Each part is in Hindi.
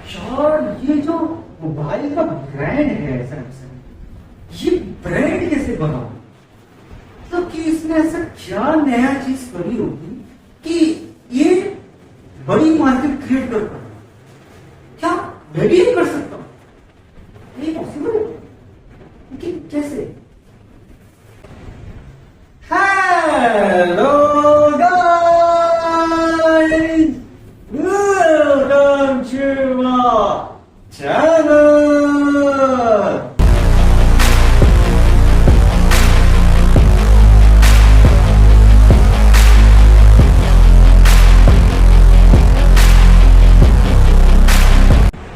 यार ये जो मोबाइल का ब्रांड है सैमसंग, ये ब्रांड कैसे बना? तो कि इसने ऐसा क्या नया चीज करी होगी कि ये बड़ी मार्केट क्रिएट कर पाए? क्या मैं भी ये कर सकता हूं? ये पॉसिबल है? लेकिन कैसे? Hello guys, welcome to my channel.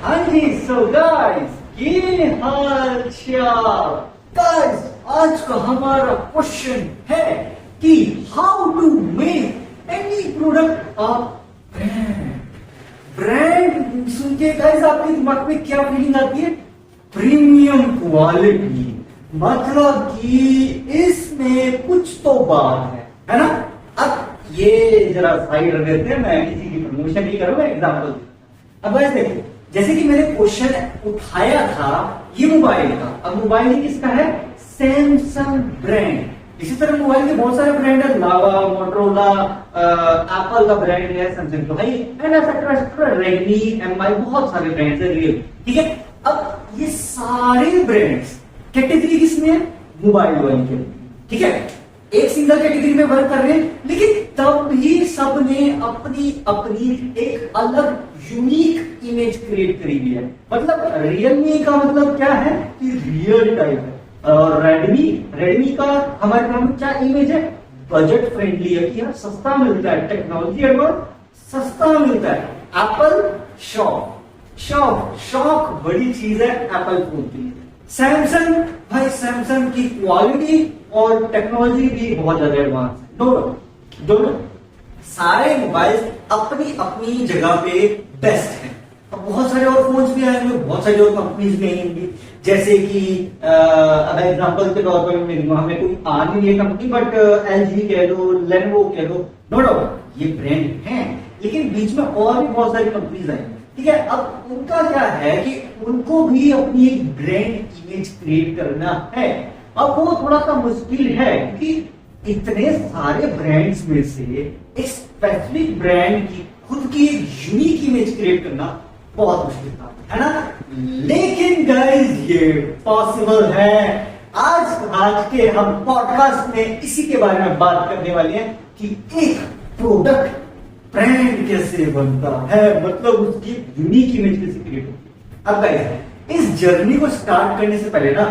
हाँ जी, सो गाइस, ये हाल चाल। गाइस, आज का हमारा क्वेश्चन है कि how to make any product a brand. Brand सुन के गाइस आपके दिमाग में क्या फीलिंग आती है? प्रीमियम क्वालिटी, मतलब कि इसमें कुछ तो बात है ना? अब ये जरा साइड रख देते हैं, मैं किसी की प्रमोशन नहीं करूंगा, एग्जाम्पल। अब गाइस देखिए, जैसे कि मैंने क्वेश्चन उठाया था ये मोबाइल का, अब मोबाइल किसका है? Samsung brand. इसी तरह मोबाइल के बहुत सारे ब्रांड है, लावा, मोटरोला, एप्पल का ब्रांड है, सैमसंग तो भाई रेडमी, एमआई, बहुत सारे ब्रांड्स है, रियल, ठीक है। अब ये सारे ब्रांड्स कैटेगरी किसमें है? मोबाइल वाली के, ठीक है। एक सिंगल कैटेगरी में वर्क कर रहे हैं, लेकिन तब भी सब ने अपनी अपनी एक अलग यूनिक इमेज क्रिएट करी हुई है। मतलब रियलमी का मतलब क्या है कि रियल टाइप है, और रेडमी का हमारे नाम में क्या इमेज है? बजट फ्रेंडली है कि यार सस्ता मिलता है, टेक्नोलॉजी एडवांस सस्ता मिलता है। एप्पल शौक बड़ी चीज है एप्पल फोन की। सैमसंग, भाई सैमसंग की क्वालिटी और टेक्नोलॉजी भी बहुत ज्यादा एडवांस है। दोनों सारे मोबाइल अपनी अपनी जगह पे बेस्ट है। अब बहुत सारे और फोन्स भी आएंगे, बहुत सारी और कंपनीज भी आएंगी, जैसे कि अब एग्जांपल के तौर पर हमें कोई आ नहीं है कंपनी, बट एलजी कह लो, लेनोवो कह लो, नो डाउट ये ब्रांड है, लेकिन बीच में और भी बहुत सारी कंपनीज आएंगी, ठीक है। अब उनका क्या है कि उनको भी अपनी एक ब्रांड इमेज क्रिएट करना है। अब वो थोड़ा सा मुश्किल है क्योंकि इतने सारे ब्रांड्स में से एक स्पेसिफिक ब्रांड की खुद की एक यूनिक इमेज क्रिएट करना बहुत मुश्किल था, है ना? लेकिन गाइस ये पॉसिबल है। आज के हम पॉडकास्ट में इसी के बारे में बात करने वाले हैं कि एक प्रोडक्ट ब्रांड कैसे बनता है, मतलब उसकी यूनिक इमेज कैसे क्रिएट होती है। अब गाइस इस जर्नी को स्टार्ट करने से पहले ना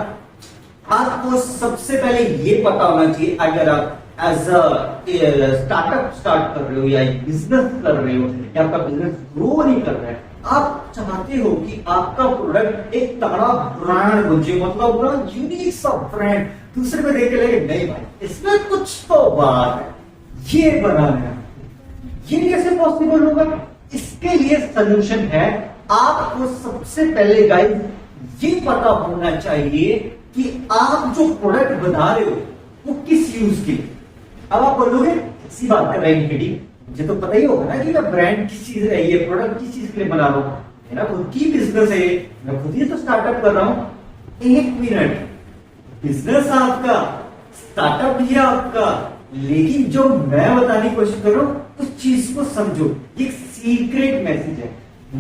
आपको सबसे पहले ये पता होना चाहिए, अगर आप एज अ स्टार्टअप स्टार्ट कर रहे हो या बिजनेस कर रहे हो या आपका बिजनेस ग्रो नहीं कर रहा है, आप चाहते हो कि आपका प्रोडक्ट एक तगड़ा ब्रांड बन जाए, मतलब पूरा यूनिक सा ब्रांड, दूसरे में देख के लगे नहीं भाई इसमें कुछ तो बात है, ये बनाना है। ये कैसे पॉसिबल होगा? इसके लिए सोल्यूशन है। आपको सबसे पहले गाइस ये पता होना चाहिए कि आप जो प्रोडक्ट बना रहे हो वो किस यूज के लिए। अब आप बोलोगे इसी बात कर रहे हैं, मुझे तो पता ही होगा ना कि मैं ब्रांड किस चीज है, ये प्रोडक्ट किस चीज के लिए बना रहा हूं, मेरा खुद की बिजनेस है, मैं खुद ही तो स्टार्टअप कर रहा हूं। एक मिनट, बिजनेस आपका, स्टार्टअप भी आपका, लेकिन जो मैं बताने की कोशिश कर रहा हूं उस चीज को समझो, ये सीक्रेट मैसेज है।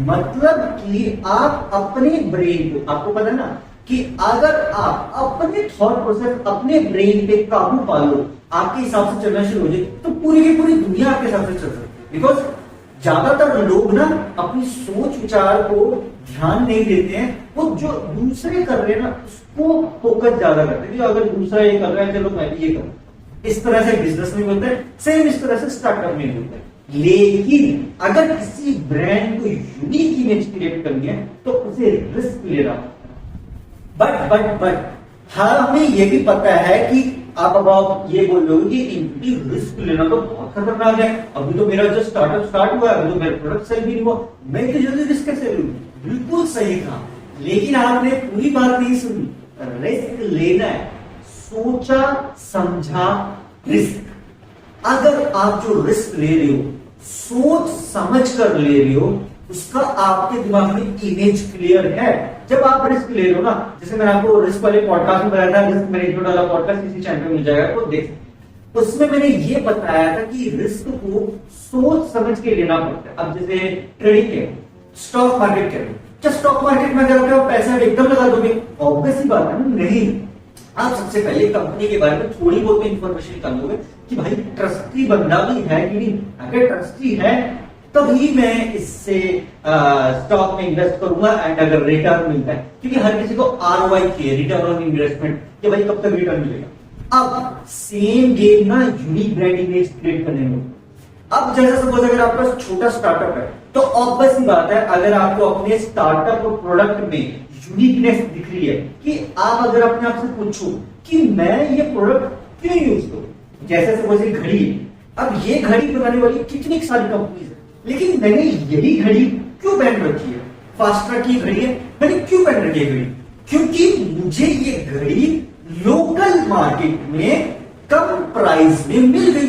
मतलब कि आप अपने ब्रेन को, आपको पता है ना कि अगर आप अपने थॉट प्रोसेस, अपने ब्रेन पे काबू पा लो, आपके हिसाब से चलना शुरू हो जाए, तो पूरी की पूरी दुनिया आपके हिसाब से चल सकती है। बिकॉज ज्यादातर लोग ना अपनी सोच विचार को ध्यान नहीं देते हैं, वो जो दूसरे कर रहे हैं ना उसको फोकस ज्यादा करते हैं। अगर दूसरा ये कर रहा है चलो मैं भी ये करूं, इस तरह से बिजनेस में होता है, सेम इस तरह से स्टार्टअप में होता है। लेकिन अगर किसी ब्रांड को यूनिक इमेज क्रिएट करनी है तो उसे रिस्क लेना बट हमें ये भी पता है कि अब आप ये बोल रहे हो कि इनकी रिस्क लेना तो बहुत खतरनाक है, अभी तो मेरा जो स्टार्टअप स्टार्ट हुआ है, अभी तो मेरा प्रोडक्ट सेल भी नहीं हुआ, मैं इतनी जल्दी रिस्क कैसे लूं? बिल्कुल सही कहा, लेकिन आपने पूरी बात नहीं सुनी। रिस्क लेना है, सोचा समझा रिस्क। अगर आप जो रिस्क ले रहे हो सोच समझ कर ले रही हो, उसका आपके दिमाग में इमेज क्लियर है। जब आप रिस्क ले रहे हो ना, जैसे मैंने आपको रिस्क वाले पॉडकास्ट में बताया था, रिस्क मैनेजमेंट वाला पॉडकास्ट इसी चैनल पे मिल जाएगा, तो देख, उसमें मैंने ये बताया था कि रिस्क को सोच समझ के लेना पड़ता है। अब जैसे ट्रेडिंग के, स्टॉक मार्केट के, क्या स्टॉक मार्केट में अगर आप पैसा एकदम लगा दोगे, ऑब्वियस ही बात है ना, नहीं। आप सबसे पहले कंपनी के बारे में थोड़ी बहुत इंफॉर्मेशन कर लोगे कि भाई ट्रस्टी बंदा भी है कि नहीं। अगर ट्रस्टी है तभी मैं इससे स्टॉक में इन्वेस्ट करूंगा एंड अगर रिटर्न मिलता है, क्योंकि हर किसी को आरओआई चाहिए, रिटर्न ऑन इन्वेस्टमेंट, कि भाई कब तक रिटर्न मिलेगा। अब सेम गेम ना यूनिक ब्रांड इमेज क्रिएट करने में। अब जैसे सपोज अगर आपका छोटा स्टार्टअप है, तो ऑब्वियस ही बात है, अगर आपको अपने स्टार्टअप और प्रोडक्ट में यूनिकनेस दिख रही है, कि आप अगर अपने आप से पूछो कि मैं ये प्रोडक्ट क्यों यूज करूं। जैसे सपोज एक घड़ी है, अब ये घड़ी बनाने वाली कितनी सारी कंपनीज है, लेकिन मैंने यही घड़ी क्यों पहन रखी है, फास्ट्रैक की घड़ी है, मैंने क्यों पहन रखी है घड़ी, क्योंकि मुझे ये घड़ी लोकल मार्केट में कम प्राइस में मिल गई,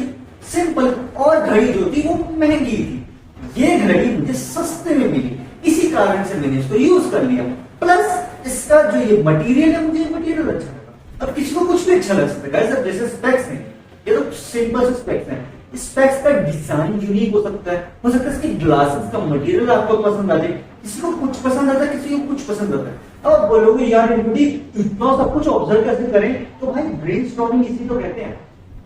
सिंपल। और घड़ी जो थी वो महंगी थी, ये घड़ी मुझे सस्ते में मिली, इसी कारण से मैंने इसको यूज कर लिया। प्लस इसका जो ये मटेरियल है, मुझे मटेरियल अच्छा लगा। अब किसी को कुछ भी अच्छा लग सकता है, सर जैसे स्पेक्स है, ये तो सिंपल से स्पेक्स है, स्पेक्स का डिजाइन यूनिक हो सकता है इसके ग्लासेस का मटेरियल आपको पसंद आ जाए, किसी को कुछ पसंद आता है, किसी को कुछ पसंद आता है। अब बोलोगे यार इतना सब कुछ ऑब्जर्व कैसे करें, तो भाई ब्रेनस्टॉर्मिंग इसी तो कहते हैं।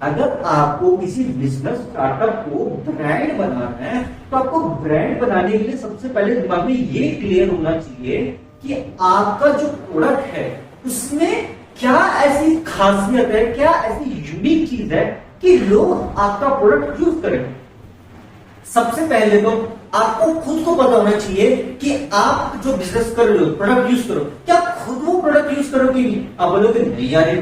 अगर आपको किसी बिजनेस स्टार्टअप को ब्रांड बनाना है, तो आपको ब्रांड बनाने के लिए सबसे पहले दिमाग में ये क्लियर होना चाहिए कि आपका जो प्रोडक्ट है उसमें क्या ऐसी खासियत है, क्या ऐसी यूनिक चीज है कि लोग आपका प्रोडक्ट यूज करें। सबसे पहले तो आपको खुद को पता होना चाहिए कि आप जो बिजनेस कर रहे हो, प्रोडक्ट यूज करो, क्या खुद वो प्रोडक्ट यूज करोगे। आप बोलोगे नहीं यार ये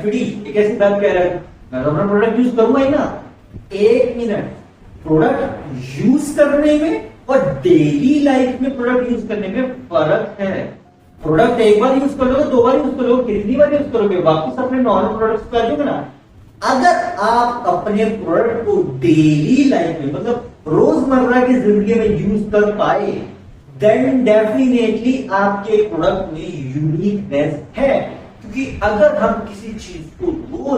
कैसी बात कह रहा है, मैं तो अपना प्रोडक्ट यूज करूंगा ही ना। एक मिनट, प्रोडक्ट यूज करने में और डेली लाइफ में प्रोडक्ट यूज करने में फर्क है। प्रोडक्ट एक बार यूज कर लोगे, 2 बार यूज करोगे, कितनी बार यूज करोगे, वापस अपने नॉर्मल प्रोडक्ट्स पे आ जाओगे ना। अगर आप अपने प्रोडक्ट को डेली लाइफ में, मतलब रोजमर्रा की जिंदगी में यूज कर पाए, देन डेफिनेटली आपके प्रोडक्ट में यूनिकनेस है। क्योंकि अगर हम किसी चीज को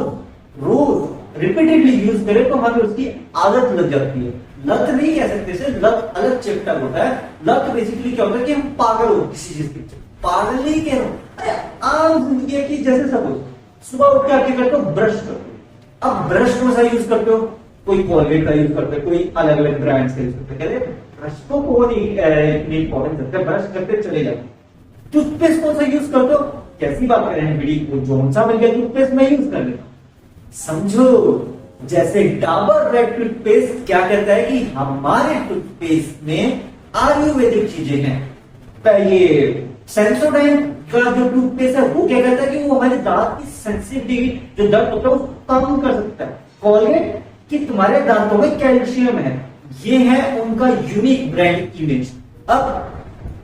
रोज रिपीटेडली यूज करें तो हमें उसकी आदत लग जाती है। लत नहीं कह सकते, सिर्फ लत अलग चैप्टर होता है। लत बेसिकली क्या होता है कि हम पागल हो किसी चीज के पीछे। पागल नहीं कह रहा हूं, आम जिंदगी की, जैसे सपोज सुबह उठ के आप क्या करते हो, ब्रश करते हो। अब ब्रश कौन सा यूज करते हो, कोई कॉलगेट का यूज करते हो, कोई अलग अलग ब्रांड का यूज करते हो। कहते ब्रश को कौन इतनी इंपॉर्टेंस देता है, ब्रश करते चले जाते। टूथपेस्ट कौन सा यूज करते हो, कैसी बात कर रहे हैं, बीड़ी को जो सा मिल गया टूथपेस्ट मैं यूज कर लेता हूं। समझो, जैसे डाबर रेड टूथपेस्ट क्या कहता है कि हमारे टूथपेस्ट में आयुर्वेदिक चीजें हैं। ये सेंसोडाइन का जो टूथपेस्ट है वो क्या कहता है कि वो हमारे दांत की सेंसिटिविटी जो दर्द होता है उसको कम कर सकता है। कॉलगेट कि तुम्हारे दांतों में कैल्शियम है। ये है उनका यूनिक ब्रांड इमेज। अब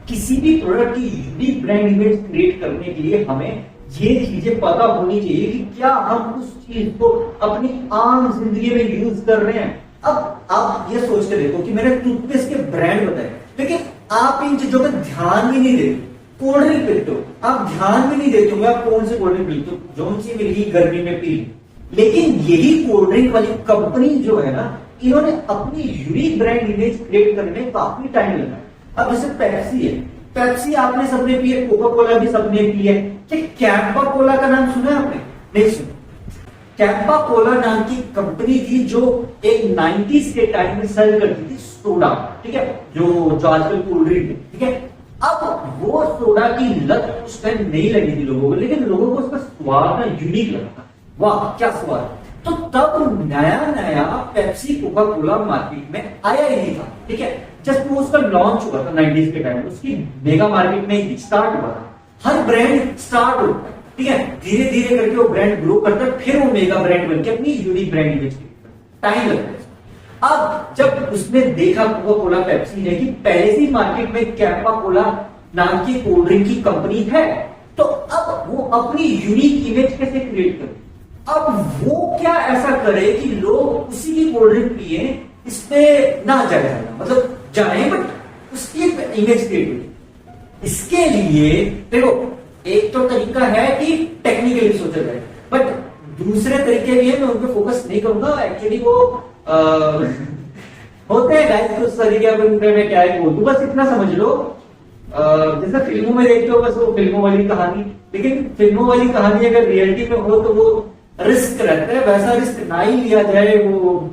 किसी भी प्रोडक्ट की यूनिक ब्रांड इमेज क्रिएट करने के लिए हमें ये चीजें पता होनी चाहिए कि क्या हम उस चीज को अपनी आम जिंदगी में यूज कर रहे हैं। अब आप ये सोच के देखो कि मैंने टूथपेस्ट के ब्रांड बताए, लेकिन आप इन चीजों पर ध्यान भी नहीं देते। कोल्ड ड्रिंक पीते हो, आप ध्यान भी नहीं देते होंगे आप कौन से कोल्ड ड्रिंक पीते हो, जो सी मिली गर्मी में पी ली। लेकिन यही कोल्ड ड्रिंक वाली कंपनी जो है ना, इन्होंने अपनी यूनिक ब्रांड इमेज क्रिएट करने में काफी टाइम लगाया। अब जैसे पेप्सी है, पेप्सी आपने सबने पी है, कोका कोला भी सबने पी है। क्या कैंपा कोला का नाम सुना है आपने? नहीं सुना। कैंपा कोला नाम की कंपनी थी जो एक 90s के टाइम में सेल करती थी सोडा, ठीक है, जो आजकल कोल्ड ड्रिंक है, ठीक है। अब वो सोडा की लत उस टाइम नहीं लगी थी लोगों को, लेकिन लोगों को उसका स्वाद ना यूनिक लगा था। वाह क्या स्वाद। तो तब नया नया पेप्सी कोका कोला मार्केट में आया ही नहीं था, ठीक है। जस्ट वो उसका लॉन्च हुआ था 90s के टाइम, उसकी मेगा मार्केट में ही स्टार्ट हुआ था। हर ब्रांड स्टार्ट होता है, ठीक है, धीरे धीरे करके वो ब्रांड ग्रो करता है, फिर वो मेगा ब्रांड बनके अपनी यूनिक ब्रांड इमेज टाइम लगता है। अब जब उसने देखा कोका कोला पेप्सी ने कि पहले से मार्केट में कैंपा कोला नाम की कोल्ड ड्रिंक की कंपनी है, तो अब वो अपनी यूनिक इमेज कैसे क्रिएट करे। अब वो क्या ऐसा करे कि लोग उसी की कोल्ड ड्रिंक पिए इस पे ना जाए, मतलब जाए बट उसकी इमेज क्रिएट हुई। इसके लिए देखो एक तो तरीका है कि टेक्निकली सोचा जाए, बट दूसरे तरीके भी है, मैं उन पे फोकस नहीं करूंगा। एक्चुअली वो होते हैं गाइस कुछ तरीके, अब मैं क्या है बोल दूं, बस इतना समझ लो जैसे फिल्मों में देखते हो बस वो फिल्मों वाली कहानी, लेकिन फिल्मों वाली कहानी अगर रियलिटी में हो तो वो रिस्क रहता है, वैसा रिस्क ना ही लिया जाए, वो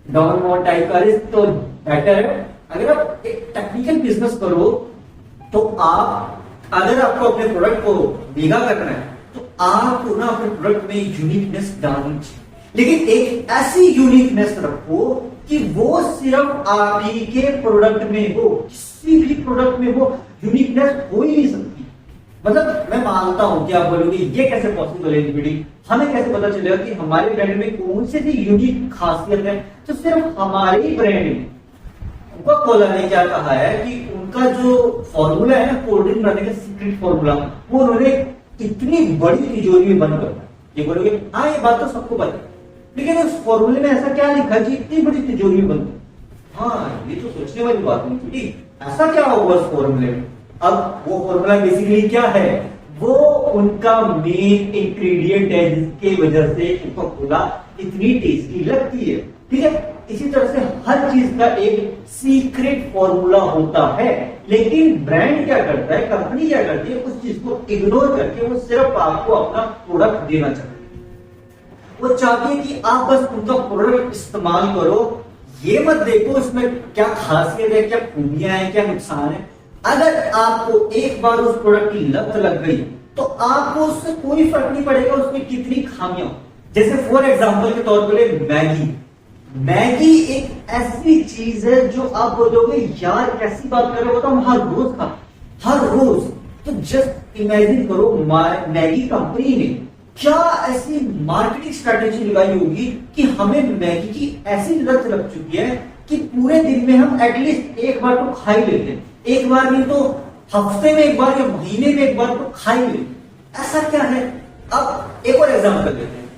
डाउन मोड टाइप का रिस्क तो बेटर है। अगर आप एक टेक्निकल बिजनेस करो तो आप, अगर आपको अपने प्रोडक्ट को मेगा करना है तो आपको ना अपने प्रोडक्ट में यूनिकनेस डालनी चाहिए, लेकिन एक ऐसी यूनिकनेस रखो कि वो सिर्फ आप ही के प्रोडक्ट में हो, किसी भी प्रोडक्ट में वो यूनिकनेस हो ही नहीं सकती। मतलब मैं मानता हूं कि आप बोलोगे ये कैसे पॉसिबल है दीदी, हमें कैसे पता चलेगा कि हमारे ब्रांड में कौन सी यूनिक खासियत है, तो सिर्फ हमारे ही ब्रांड में। कोका कोला ने क्या कहा है कि उनका जो फॉर्मूला है ना कोल्ड ड्रिंक बनाने का सीक्रेट फॉर्मूला, वो उन्होंने इतनी बड़ी तिजोरी में बंद कर, ये बोलोगे हाँ ये बात तो सबको पता है, लेकिन उस फॉर्मूले में ऐसा क्या लिखा है कि इतनी बड़ी तिजोरी में बंद, हाँ ये तो सोचने वाली बात नहीं थी, ऐसा क्या होगा उस फॉर्मूले में। अब वो फॉर्मूला बेसिकली क्या है, वो उनका मेन इंग्रेडिएंट है जिसके वजह से कोका कोला इतनी टेस्टी लगती है, ठीक है। इसी तरह से हर चीज का एक सीक्रेट फॉर्मूला होता है, लेकिन ब्रांड क्या करता है, कंपनी क्या करती है, उस चीज को इग्नोर करके वो सिर्फ आपको अपना प्रोडक्ट देना चाहती है। वो चाहती है कि आप बस उनका प्रोडक्ट इस्तेमाल करो, ये मत देखो उसमें क्या खासियत है, क्या खूबियां हैं, क्या नुकसान है। अगर आपको एक बार उस प्रोडक्ट की लत लग गई तो आपको उससे कोई फर्क नहीं पड़ेगा उसमें कितनी खामियां। जैसे फॉर एग्जांपल के तौर पर मैगी, मैगी एक ऐसी चीज है जो आप बोलोगे यार कैसी बात कर रहे हो, तो हम हर रोज खा, हर रोज। तो जस्ट इमेजिन करो मैगी कंपनी ने क्या ऐसी मार्केटिंग स्ट्रेटेजी लगाई होगी कि हमें मैगी की ऐसी लत लग चुकी है कि पूरे दिन में हम एटलीस्ट एक बार तो खा ही लेते हैं, एक बार नहीं तो हफ्ते में एक बार या महीने में एक बार तो खा ही लेते। ऐसा क्या है। अब एक और एग्जांपल लेते हैं,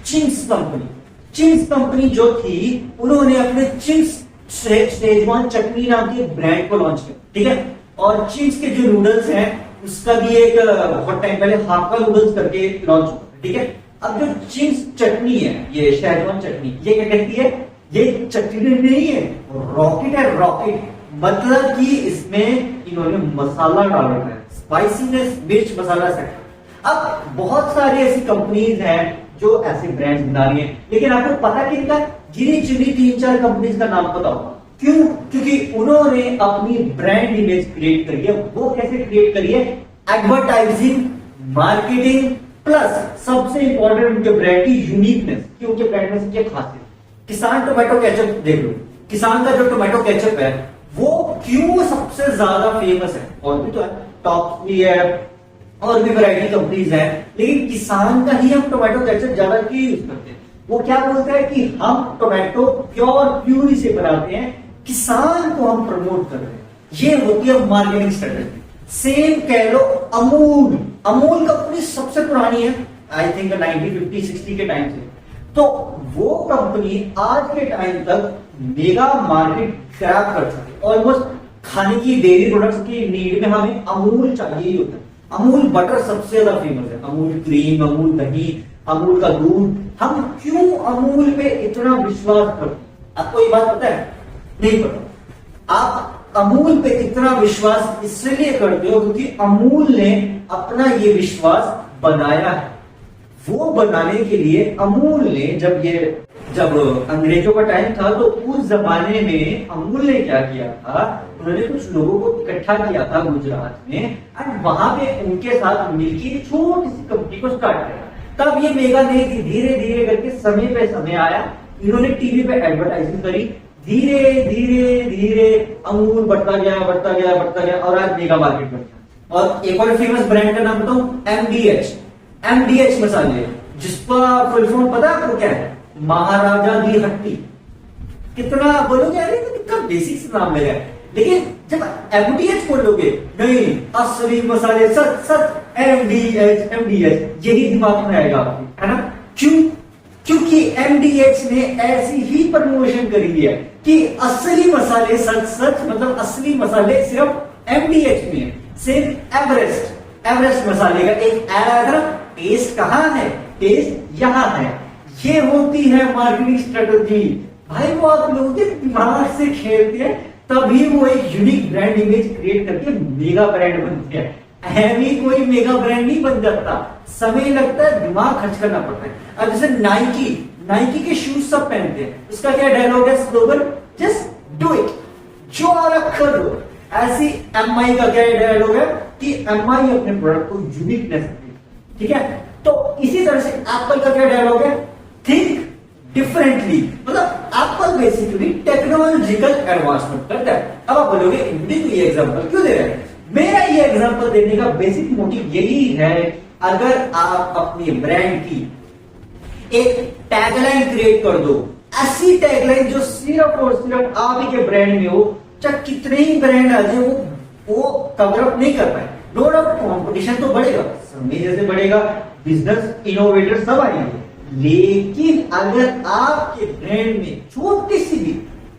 चिंग्स कंपनी। चिंग्स कंपनी जो थी उन्होंने अपने चिंग्स शेजवान चटनी नाम के ब्रांड को लॉन्च किया, ठीक है। और चिंग्स के जो नूडल्स हैं उसका भी एक बहुत टाइम पहले हाक्का नूडल्स करके लॉन्च हुआ, ठीक है। अब जो चिंग्स चटनी है, ये शेजवान चटनी, ये क्या कहती है, ये चटनी नहीं है, रॉकेट है, रॉकेट। मतलब कि इसमें इन्होंने मसाला डाल रखा है, स्पाइसीनेस मिर्च मसाला सेट। अब बहुत सारी ऐसी कंपनीज हैं जो ऐसे ब्रांड्स बना रही हैं, लेकिन आपको पता किनका, गिनी चुनी 3-4 कंपनीज का नाम पता होगा। क्यों? क्योंकि उन्होंने अपनी ब्रांड इमेज क्रिएट करी है। वो कैसे क्रिएट करी है, एडवर्टाइजिंग, मार्केटिंग प्लस सबसे इंपॉर्टेंट उनके ब्रांड की यूनिकनेस, कि उनके ब्रांड में सबसे खासियत। किसान टोमेटो केचप देख लो, किसान का जो टोमेटो केचप है वो क्यों सबसे ज्यादा फेमस है, और भी तो है, टॉप भी है और भी वैरायटी कंपनीज है, लेकिन किसान का ही हम टोमेटो केचप ज्यादा क्यों यूज करते हैं। वो क्या बोलता है कि हम टोमेटो प्यूरी से बनाते हैं, किसान को हम प्रमोट कर रहे हैं। ये होती है मार्केटिंग स्ट्रेटेजी। सेम कह लो अमूल, अमूल कंपनी सबसे पुरानी है, आई थिंक 1950-60 के टाइम से। तो वो कंपनी आज के टाइम तक मेगा मार्केट क्रैक कर चुकी है। ऑलमोस्ट खाने की डेयरी प्रोडक्ट्स की नीड में हमें अमूल चाहिए ही होता है। अमूल बटर सबसे ज्यादा फेमस है, अमूल क्रीम, अमूल दही, अमूल का दूध। हम क्यों अमूल पे इतना विश्वास करते हैं, आपको ये बात पता है? नहीं पता। आप अमूल पे इतना विश्वास इसलिए करते हो क्योंकि अमूल ने अपना ये विश्वास बनाया है। वो बनाने के लिए अमूल ने जब अंग्रेजों का टाइम था तो उस जमाने में अमूल ने क्या किया था, उन्होंने कुछ लोगों को इकट्ठा किया था गुजरात में, एंड वहां पे उनके साथ मिलकर छोटी सी कंपनी को स्टार्ट किया। तब ये मेगा नहीं थी, धीरे धीरे करके समय पे समय आया, इन्होंने टीवी पे एडवर्टाइजिंग करी, धीरे धीरे धीरे अमूल बढ़ता गया बढ़ता गया बढ़ता गया और आज मेगा मार्केट बन गया। और एक और फेमस ब्रांड का नाम बताऊं, एमडीएच मसाले, जिसका फुल फॉर्म पता है आपको क्या है, महाराजा दी हट्टी। कितना बोलोगे अरे कितना बेसिक से नाम लगा है, लेकिन जब एमडीएच बोलोगे नहीं असली मसाले सच एमडीएच यही दिमाग में आएगा आपके, है ना। क्यों? क्योंकि एमडीएच ने ऐसी ही प्रमोशन करी है कि असली मसाले सच सच मतलब असली मसाले सिर्फ एमडीएच में है। सिर्फ एवरेस्ट मसाले का एक ऐड आया था, टेस्ट कहां है, टेस्ट यहां है। ये होती है मार्केटिंग स्ट्रेटजी भाई, वो आप लोगों के दिमाग से खेलते हैं तभी वो एक यूनिक ब्रांड इमेज क्रिएट करके मेगा ब्रांड बनती है। ऐवी कोई मेगा ब्रांड नहीं बन जाता, समय लगता है, दिमाग खर्च करना पड़ता है। अब जैसे नाइकी के शूज सब पहनते हैं, उसका क्या डायलॉग है, स्लोगन, जस्ट डू इट, जो आ रहा कर दो। ऐसी एमआई का क्या डायलॉग है कि एमआई अपने प्रोडक्ट को यूनिकनेस दे, ठीक है। तो इसी तरह से एप्पल का क्या डायलॉग है, थिंक डिफरेंटली, मतलब एप्पल बेसिकली टेक्नोलॉजिकल एडवांसमेंट करता है। अब आप बोलोगे ये एग्जांपल क्यों दे रहे हैं, मेरा ये एग्जांपल देने का बेसिक मोटिव यही है, अगर आप अपनी ब्रांड की एक टैगलाइन क्रिएट कर दो, ऐसी टैगलाइन जो सिर्फ और सिर्फ आप ही के ब्रांड में हो, चाहे कितने ही ब्रांड आ जाए वो कवर अप नहीं कर पाए। नो डाउट कॉम्पिटिशन तो बढ़ेगा, समय जैसे बढ़ेगा, बिजनेस इनोवेटर सब आएंगे, लेकिन अगर आपके ब्रांड में छोटी सी भी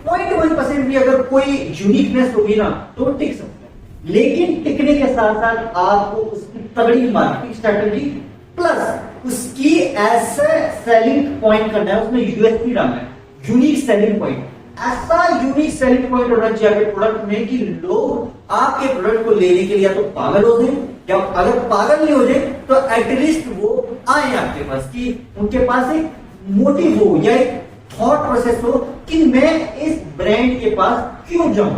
0.1% भी अगर कोई यूनिकनेस होगी ना तो टिक सकता है। लेकिन टिकने के साथ साथ आपको उसकी तगड़ी मार्केटिंग स्ट्रेटजी प्लस उसकी ऐसे सेलिंग पॉइंट करना है, उसमें यूएसपी डालना है, यूनिक सेलिंग पॉइंट। ऐसा यूनिक सेलिंग पॉइंट होना चाहिए प्रोडक्ट में कि लोग आपके प्रोडक्ट को लेने के लिए तो पागल हो जाए, या अगर पागल नहीं हो जाए तो एटलीस्ट वो आए आपके पास, कि उनके पास एक मोटिव हो या एक थॉट प्रोसेस हो कि मैं इस ब्रांड के पास क्यों जाऊं,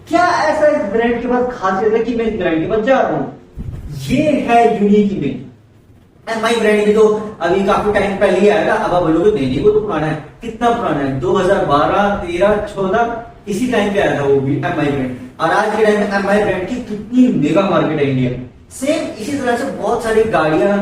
क्या ऐसा इस ब्रांड के पास खासियत है कि मैं इस ब्रांड के पास जा रहा हूं। ये है यूनिक इमेज। एमआई ब्रांड भी तो अभी काफी टाइम पहले ही आया था। अब आप बोलोगे नहीं वो तो पुराना है, कितना पुराना है, 2012, 13, 14 इसी टाइम पे आया था वो भी एमआई ब्रांड। और आज के टाइम में एमआई ब्रांड की कितनी मेगा मार्केट है इंडिया में। सेम इसी तरह से बहुत सारी गाड़ियां,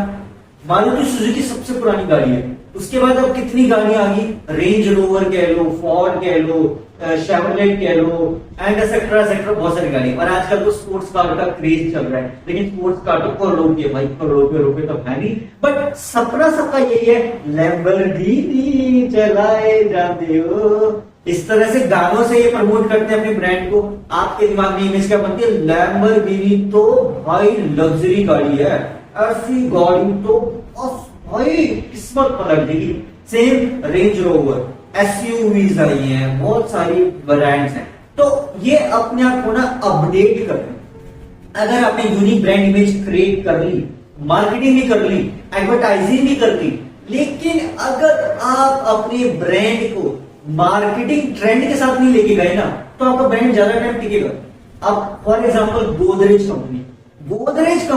मारुति सुजुकी सबसे पुरानी गाड़ी है, उसके बाद अब कितनी गाड़ियां आ गई, रेंज रोवर कह लो, फोर्ड कह लो, शेवरलेट कह लो, एंड एक्सेट्रा बहुत सारी गाड़ी। और आजकल तो स्पोर्ट्स कार का क्रेज चल रहा है, लेकिन स्पोर्ट्स कार तो करोड़ों की है भाई, करोड़ों के रुपए तो है नहीं, बट सपना सबका यही है, लैम्बोर्गिनी चलाए जाते हो। इस तरह से गानों से ये प्रमोट करते हैं अपने ब्रांड को। आपके दिमाग में इमेज क्या बनती है, लैम्बोर्गिनी तो भाई लग्जरी गाड़ी है, ऐसी गाड़ी तो भाई किस्मत पलट देगी। सेम रेंज रोवर, एसयूवीज आई हैं, बहुत सारी ब्रांड्स हैं, तो ये अपने आप को ना अपडेट कर रहे हैं। अगर आपने यूनिक ब्रांड इमेज क्रिएट कर ली, मार्केटिंग भी कर ली, एडवर्टाइजिंग भी कर ली, लेकिन अगर आप अपने ब्रांड को मार्केटिंग ट्रेंड के साथ नहीं लेके गए ना, तो आपका ब्रांड ज्यादा टाइम टिकेगा। अब फॉर एग्जांपल गोदरेज कंपनी 2030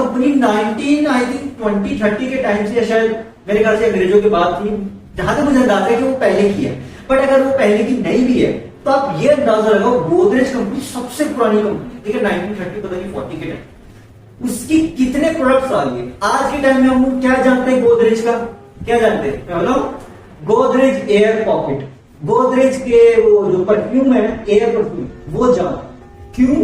के टाइम से, शायद मेरे ख्याल से अंग्रेजों के बाद थी, जहां तक मुझे अंदाजा है कि वो पहले की है, बट अगर वो पहले की नहीं भी है तो आप ये अंदाजा लगाओ, गोदरेज कंपनी सबसे पुरानी कंपनी, ठीक है, 1930 पता नहीं 40 के टाइम, उसकी कितने प्रोडक्ट्स आ गए। आज के टाइम में हम क्या जानते हैं गोदरेज का, क्या जानते हैं, मैं बताऊं, गोदरेज एयर पॉकेट, गोदरेज के वो जो परफ्यूम है, एयर परफ्यूम, वो जान क्यों,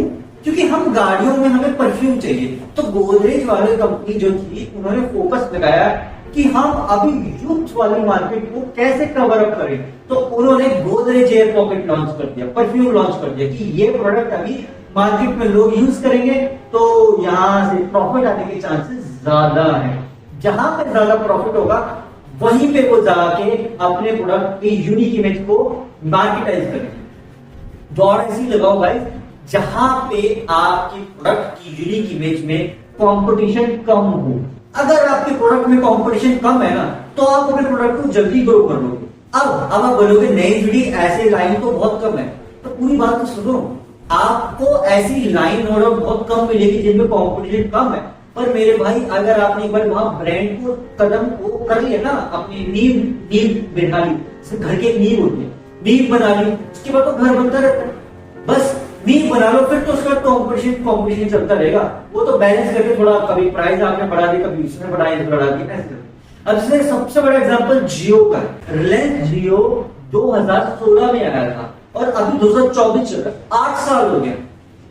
क्योंकि हम गाड़ियों में हमें परफ्यूम चाहिए, तो गोदरेज वाले कंपनी जो थी उन्होंने फोकस लगाया कि हम अभी यूथ वाली मार्केट को कैसे कवर अप करें, तो उन्होंने गोदरेज एयर पॉकेट लॉन्च कर दिया, परफ्यूम लॉन्च कर दिया कि ये प्रोडक्ट अभी मार्केट में लोग यूज करेंगे, तो यहां से प्रॉफिट आने के चांसेस ज्यादा है। जहां पे ज्यादा प्रॉफिट होगा वहीं पे वो जाके अपने प्रोडक्ट की यूनिक इमेज को मार्केटाइज करेंगे। दौड़ ऐसी लगाओ भाई जहां पे आपकी प्रोडक्ट की यूनिक इमेज में कंपटीशन कम हो। अगर आपके प्रोडक्ट में कंपटीशन कम है ना, तो आप अपने प्रोडक्ट को जल्दी ग्रो कर लोगे। अब आप बोलोगे नहीं जुड़ी ऐसे लाइन तो बहुत कम है, तो पूरी बात तो सुनो, आपको ऐसी लाइन और बहुत कम मिलेगी जिनमें कंपटीशन कम है, पर मेरे भाई अगर आपने एक बार वहां ब्रांड को कदम को कर लिया ना, अपनी नींव बिठा ली, घर की नींव होती है, नींव बना ली, उसके बाद तो घर बनता रहता है, बस नींव बना लो, फिर तो उसका कंपटीशन चलता रहेगा। वो तो बैलेंस करके थोड़ा कभी प्राइस आपने बढ़ा दी, कभी उसने बढ़ा दी, ऐसे। अब इसमें सबसे बड़ा एग्जांपल जियो का, रिलायंस जियो 2016 में आया था और अभी 2024 चल रहा है, 8 साल हो गए।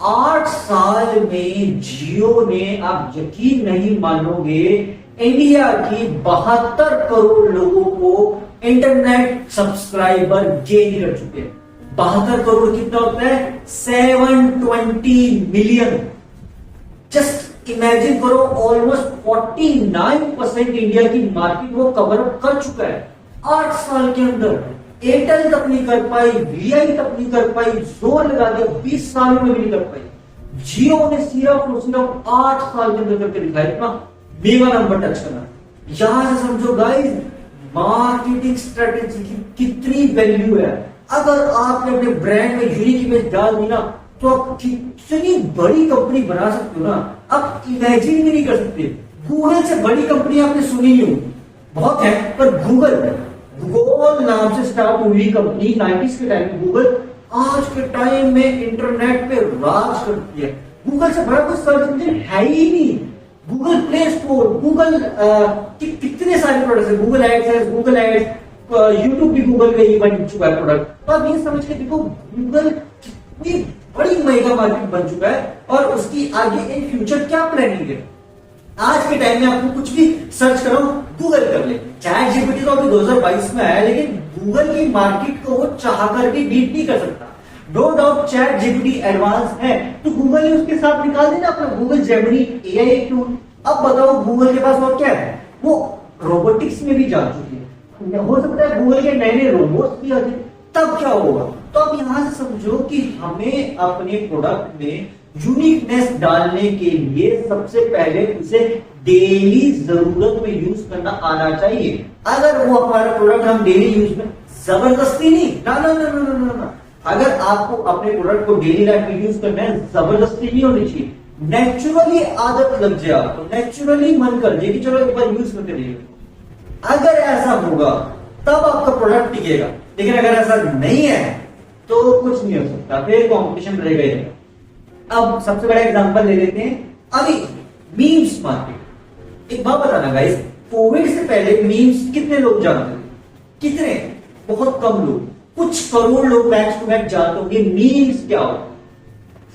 8 साल में जियो ने, आप यकीन नहीं मानोगे, इंडिया की 72 करोड़ लोगों को इंटरनेट सब्सक्राइबर गेन कर चुके हैं। 72 करोड़ कितना होता है? 720 मिलियन। जस्ट इमेजिन करो, ऑलमोस्ट 49% इंडिया की मार्केट वो कवर अप कर चुका है 8 साल के अंदर। एयरटेल तक नहीं कर पाई, वीआई तक नहीं कर पाई, जोर लगा दिया 20 साल में भी नहीं कर पाई। जियो ने सिर्फ और सिर्फ 8 साल के अंदर करके दिखाया इतना मेगा नंबर टच करना। यहां से समझो गाइस, मार्केटिंग स्ट्रेटेजी की कितनी वैल्यू है। अगर आपने अपने ब्रांड में यूनिक इमेज डाल दी ना, तो आप कितनी बड़ी कंपनी बना सकते हो ना, आप इमेजिन भी नहीं कर सकते। गूगल से बड़ी कंपनी आपने सुनी नहीं होगी, बहुत है, पर गूगल नाम से स्टार्ट हुई कंपनी 90s के टाइम में, गूगल आज के टाइम में इंटरनेट पे राज करती है। गूगल से बड़ा कोई सर्च इंजन है ही नहीं। गूगल प्ले स्टोर, गूगल के कितने सारे प्रोडक्ट्स है, गूगल एड्स है, गूगल एड्स, यूट्यूब भी गूगल का ही बन चुका है प्रोडक्ट। तो आप ये समझ के देखो, गूगल कितनी बड़ी मेगा मार्केट बन चुका है और उसकी आगे इन फ्यूचर क्या प्लानिंग है। आज के टाइम में आपको कुछ भी सर्च करो, गूगल कर ले। चैट जीपीटी तो अभी 2022 में आया, लेकिन गूगल की मार्केट को वो चाह कर भी बीट नहीं कर सकता। No doubt ChatGPT advance है, तो गूगल ने उसके साथ निकाल देना अपना गूगल जेमिनी एआई टूल। अब बताओ गूगल के पास और क्या है, वो रोबोटिक्स में भी जा चुकी है। हो सकता है गूगल के नए नए रोबोट्स भी आ जाए, तब क्या होगा। तो अब यहां से समझो कि हमें अपने प्रोडक्ट में यूनिकनेस डालने के लिए सबसे पहले उसे डेली जरूरत में यूज करना आना चाहिए। अगर वो हमारा प्रोडक्ट हम डेली यूज में, जबरदस्ती नहीं, ना ना ना ना ना ना। अगर आपको अपने प्रोडक्ट को डेली लाइफ में यूज करना है, जबरदस्ती नहीं होनी चाहिए। नेचुरली आदत लग जाए आपको, नेचुरली मन कर जाए कि चलो एक बार यूज करके देखिए। अगर ऐसा होगा तब आपका प्रोडक्ट टिकेगा, लेकिन अगर ऐसा नहीं है तो कुछ नहीं हो सकता, फिर कॉम्पिटिशन रहेगा। अब सबसे बड़ा एग्जांपल ले लेते हैं, अभी मीम्स मार्केट। एक बात बताना गाइस, कोविड से पहले मीम्स कितने लोग जानते थे? कितने? बहुत कम लोग, कुछ करोड़ लोग मैक्स टू मैक्स जानते होंगे मीम्स क्या हो।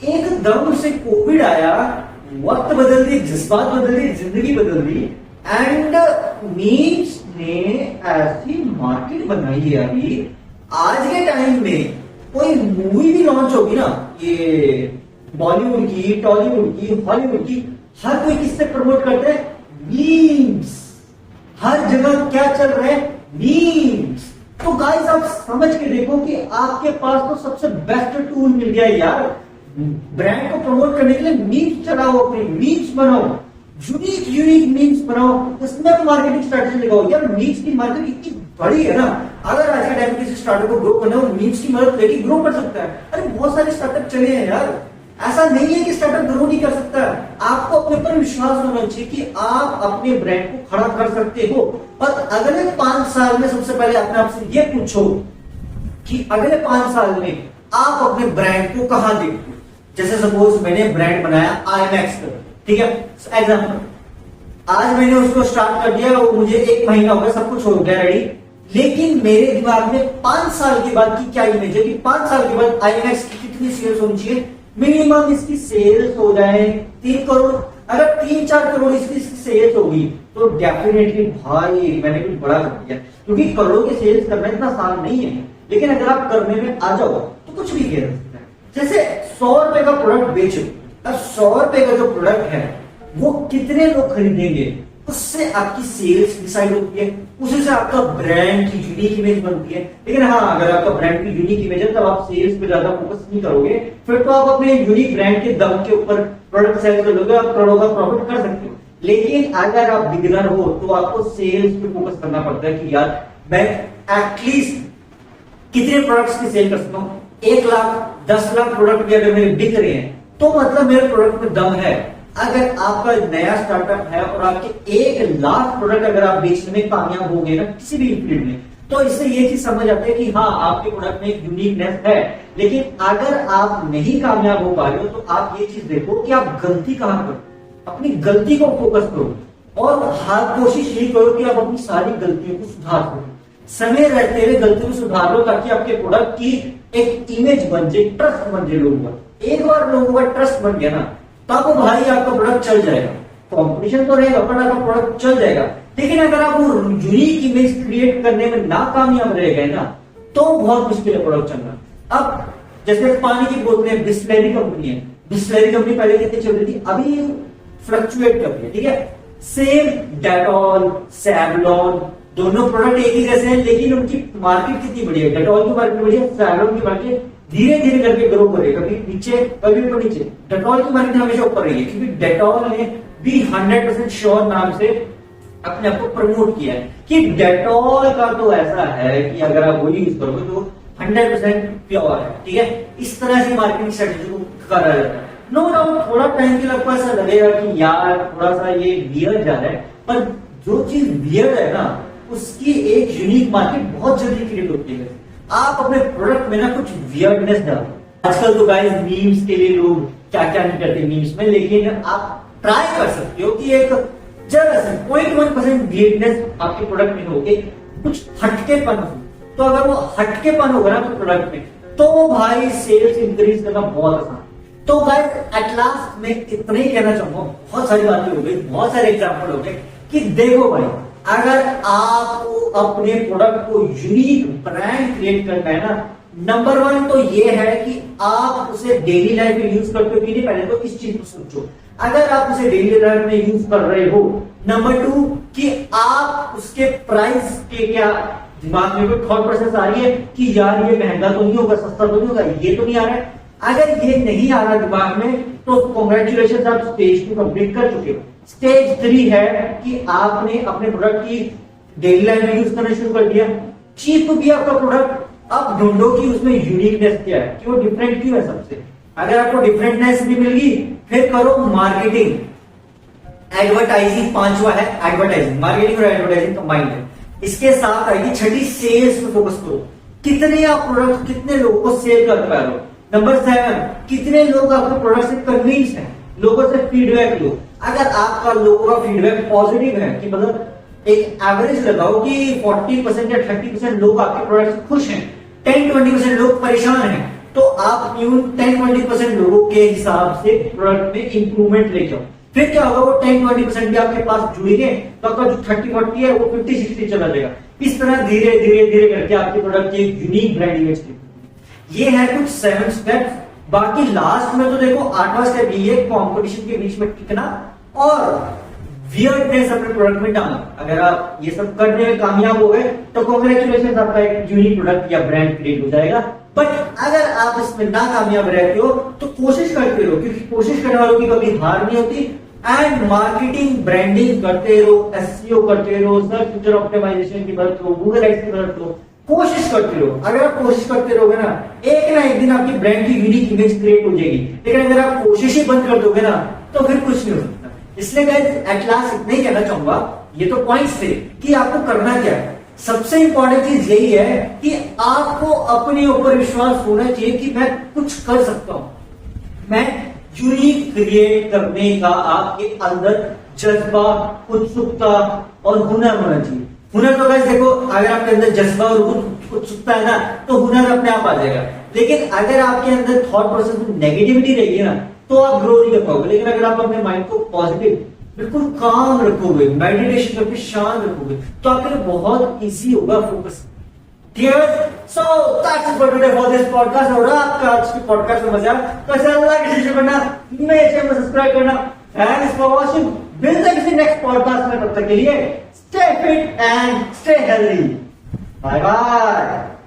एकदम से कोविड आया, वक्त बदल दी, जज्बात बदल दी, जिंदगी बदल दी, एंड मीम्स ने ऐसी मार्केट बनाई है। अभी आज के टाइम में कोई मूवी भी लॉन्च होगी ना, ये बॉलीवुड की, टॉलीवुड की, हॉलीवुड की, हर कोई किससे प्रमोट करते हैं? मीम्स। हर जगह क्या चल रहा है? मीम्स। तो गाइस आप समझ के देखो कि आपके पास तो सबसे बेस्ट टूल मिल गया यार। ब्रांड को प्रमोट करने के लिए मीम्स चलाओ, अपनी मीम्स बनाओ, यूनिक मीम्स बनाओ, उसमें मार्केटिंग स्ट्रेटेजी लगाओ। यार मीम्स की मार्केट इतनी बड़ी है ना, अगर आज के टाइम में किसी स्टार्टअप को ग्रो करना है, मीम्स की मदद लेके ग्रो कर सकता है। अरे बहुत सारे स्टार्टअप चले हैं यार, ऐसा नहीं है कि स्टार्टअप ग्रो नहीं कर सकता। आपको अपने ऊपर विश्वास होना चाहिए कि आप अपने ब्रांड को खड़ा कर सकते हो। और अगले 5 साल में सबसे पहले अपने आप से ये पूछो कि अगले 5 साल में आप अपने ब्रांड को कहां देखते हो। जैसे सपोज मैंने ब्रांड बनाया IMAX का, ठीक है एग्जाम्पल, आज मैंने उसको स्टार्ट कर दिया, वो मुझे 1 महीना हो गया, सब कुछ हो गया रेडी, लेकिन मेरे दिमाग में 5 साल के बाद की क्या इमेज है कि 5 साल के बाद IMAX की कितनी सेल्स होनी चाहिए। मिनिमम इसकी सेल्स हो जाए 3 करोड़। अगर 3-4 करोड़ इसकी सेल्स होगी तो डेफिनेटली भाई मैंने कुछ बड़ा कर दिया, क्योंकि करोड़ों की सेल्स करना इतना आसान नहीं है। लेकिन अगर आप करने में आ जाओ तो कुछ भी किया जा सकता है। जैसे 100 रुपए का प्रोडक्ट बेचो, अब 100 रुपए का जो प्रोडक्ट है वो कितने लोग खरीदेंगे, उससे आपकी सेल्स डिसाइड होती है, उसी से आपका ब्रांड की यूनिक इमेज बनती है। लेकिन हाँ, अगर आपका ब्रांड की यूनिक इमेज है तब आप सेल्स पे ज्यादा फोकस नहीं करोगे, फिर तो आप अपने यूनिक ब्रांड के दम के ऊपर प्रोडक्ट सेल कर लोगे, आप करोड़ों का प्रॉफिट कर सकते हो। लेकिन अगर आप बिगिनर हो तो आपको सेल्स पे फोकस करना पड़ता है कि यार मैं एटलीस्ट कितने प्रोडक्ट्स की सेल कर सकता हूँ। 1 लाख 10 लाख प्रोडक्ट भी अगर मेरे बिक रहे हैं तो मतलब मेरे प्रोडक्ट में दम है। अगर आपका नया स्टार्टअप है और आपके 1 लाख प्रोडक्ट अगर आप बेचने में कामयाब हो गए ना किसी भी फील्ड में, तो इससे ये चीज समझ आता है कि हाँ आपके प्रोडक्ट में एक यूनिकनेस है। लेकिन अगर आप नहीं कामयाब हो पा रहे हो तो आप ये चीज देखो कि आप गलती कहां करो, अपनी गलती को फोकस करो और हर कोशिश यही करो कि आप अपनी सारी गलतियों को सुधार करो। समय रहते हुए गलती को सुधार लो ताकि आपके प्रोडक्ट की एक इमेज बन जाए, ट्रस्ट बन जाए लोगों का। एक बार लोगों का ट्रस्ट बन गया ना तब भाई आपका प्रोडक्ट चल जाएगा। कंपटीशन तो रहेगा पर आपका प्रोडक्ट चल जाएगा। लेकिन अगर आप वो यूनिक इमेज क्रिएट करने में नाकामयाब रह गए ना, तो बहुत मुश्किल है प्रोडक्ट चलना। अब जैसे पानी की बोतलें, बिस्लेरी कंपनी है, बिस्लेरी कंपनी पहले कितनी चल रही थी, अभी फ्लक्चुएट कर रही है, ठीक है। सेम डेटॉल, सैवलॉन, दोनों प्रोडक्ट एक ही जैसे हैं, लेकिन उनकी मार्केट कितनी बड़ी है। डेटॉल की मार्केट बड़ी है, सैवलॉन की मार्केट धीरे धीरे करके ग्रो करे, कभी नीचे कभी ऊपर नीचे। डेटॉल की मार्केट हमेशा ऊपर रही है, क्योंकि डेटॉल ने भी 100% श्योर नाम से अपने आप को प्रमोट किया है कि डेटॉल का तो ऐसा है कि अगर आप वो यूज करोगे तो 100% प्योर है, ठीक है। इस तरह से मार्केटिंग स्ट्रेटेजी को करा जाता है। नो डाउट थोड़ा टाइम के लिए आपको ऐसा लगेगा कि यार थोड़ा सा ये वियर्ड जा रहा है, पर जो चीज वियर्ड है ना, उसकी एक यूनिक मार्केट बहुत जल्दी क्रिएट होती है। आप अपने प्रोडक्ट में ना कुछ वियर्डनेस डालो। आजकल तो गाइस मीम्स के लिए लोग क्या क्या नहीं करते मीम्स में, लेकिन आप ट्राई कर सकते हो कि एक जरा सा 0.1% वियर्डनेस आपके प्रोडक्ट में हो, एक कुछ हटकेपन हो। तो अगर वो हटकेपन होगा ना तो प्रोडक्ट में, तो भाई सेल्स इंक्रीज करना बहुत आसान। तो गाइस एट लास्ट मैं इतना ही कहना चाहूंगा, बहुत सारी बातें हो गई, बहुत सारे एग्जांपल हो गए कि देखो भाई, अगर आपको अपने प्रोडक्ट को यूनिक ब्रांड क्रिएट करना है ना, नंबर 1 तो ये है कि आप उसे डेली लाइफ में यूज करते हो कि नहीं, पहले तो इस चीज को सोचो। अगर आप उसे डेली लाइफ में यूज कर रहे हो, नंबर 2 कि आप उसके प्राइस के क्या दिमाग में कोई थॉट प्रोसेस आ रही है कि यार ये महंगा तो नहीं होगा, सस्ता तो नहीं होगा, ये तो नहीं आ रहा है। अगर ये नहीं आ रहा दिमाग में, तो कॉन्ग्रेचुलेशन, आप स्टेज 2 कंप्लीट कर चुके हो। स्टेज 3 है कि आपने अपने प्रोडक्ट की डेली लाइफ में यूज करना शुरू कर दिया। चीप भी आपका प्रोडक्ट, अब ढूंढो कि उसमें यूनिकनेस क्या है, कि वो डिफरेंट क्यों है सबसे। अगर आपको डिफरेंटनेस भी मिल गई, फिर करो मार्केटिंग, एडवर्टाइजिंग। 5वां है एडवर्टाइजिंग, मार्केटिंग और एडवर्टाइजिंग कंबाइंड है। इसके साथ आएगी 6ठी सेल्स पे फोकस करो, कितने आप प्रोडक्ट कितने लोगों को सेल कर पा रहे हो। नंबर 7 कितने लोग आपके प्रोडक्ट से कन्विंस हैं, लोगों से फीडबैक लो। अगर आपका लोगों का फीडबैक पॉजिटिव है, कि मतलब एक एवरेज लगाओ कि 40% या 30% लोग आपके प्रोडक्ट से खुश हैं, 10-20% लोग परेशान हैं, तो आप 10-20% लोगों के हिसाब से प्रोडक्ट में इंप्रूवमेंट लेके आओ। फिर क्या होगा, वो 10-20% भी आपके पास जुड़ेंगे, तो आपका जो 30-40 है वो 50-60 चला जाएगा। इस तरह धीरे धीरे धीरे करके आपके प्रोडक्ट की एक यूनिक ब्रांड इमेज। ये है कुछ 7 स्टेप्स। बाकी लास्ट में तो देखो 8वां स्टेप ये है, कंपटीशन के बीच में टिकना और वियर्डनेस अपने प्रोडक्ट में डालना। अगर आप ये सब करने में कामयाब हो गए, तो कांग्रेचुलेशन, आपका एक यूनिक प्रोडक्ट या ब्रांड क्रिएट हो जाएगा। बट अगर आप इसमें नाकामयाब रहते हो, तो कोशिश करते रहो, क्योंकि कोशिश करने वालों की कभी हार नहीं होती। एंड मार्केटिंग, ब्रांडिंग करते रहो, एसईओ करते रहो, सर्च फीचर ऑप्टिमाइजेशन की मदद लो, गूगल एड्स की मदद लो, कोशिश करते रहो। अगर आप कोशिश करते रहोगे ना एक दिन आपकी ब्रांड की यूनिक इमेज क्रिएट हो जाएगी। लेकिन अगर आप कोशिश ही बंद कर दोगे ना, तो फिर कुछ नहीं हो सकता। इसलिए गाइस एट लास्ट इतना ही कहना चाहूंगा, ये तो पॉइंट्स थे कि आपको करना क्या है। सबसे इंपॉर्टेंट चीज यही है कि आपको अपने ऊपर विश्वास होना चाहिए कि मैं कुछ कर सकता हूं, मैं यूनिक क्रिएट करने का आपके अंदर जज्बा, उत्सुकता और हुनर होना चाहिए। हुनर तो गाइस देखो, अगर आपके अंदर जज्बा और उत्सुकता है ना, तो हुनर अपने आप आ जाएगा। लेकिन अगर आपके अंदर थॉट प्रोसेस में नेगेटिविटी रहेगी ना, तो आप ग्रो नहीं कर पाओगे। लेकिन अगर आप अपने माइंड को पॉजिटिव, बिल्कुल काम रखोगे, मेडिटेशन करके शांत रखोगे, तो आपके लिए बहुत इजी होगा focus. So that's for today for this podcast. और आपका आज की पॉडकास्ट में मजा तो ऐसा लाइक शेयर करना, मेरे चैनल को सब्सक्राइब करना। थैंक्स फॉर वॉचिंग, मिलते हैं किसी नेक्स्ट पॉडकास्ट में, तब तक के लिए stay fit and stay healthy. Bye bye.